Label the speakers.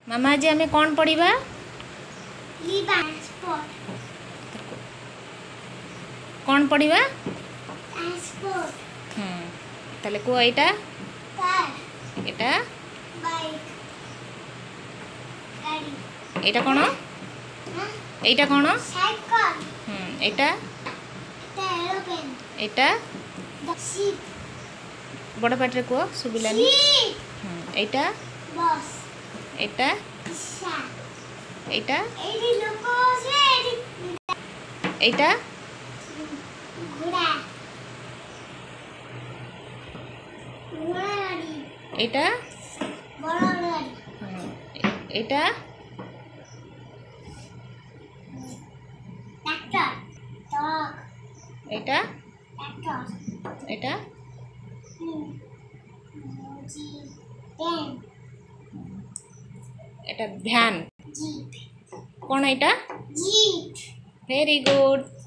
Speaker 1: मामा आज आम कौन पढ़ा कौन पढ़ा ताले को एटा एटा एटा कौन एटा कौन एटा एटा बड़ पाटे कह शुभिलानी एटा एटा एटा एटा एटा एटा एटा एटा एटा भ्यान कौन एटा वेरी गुड।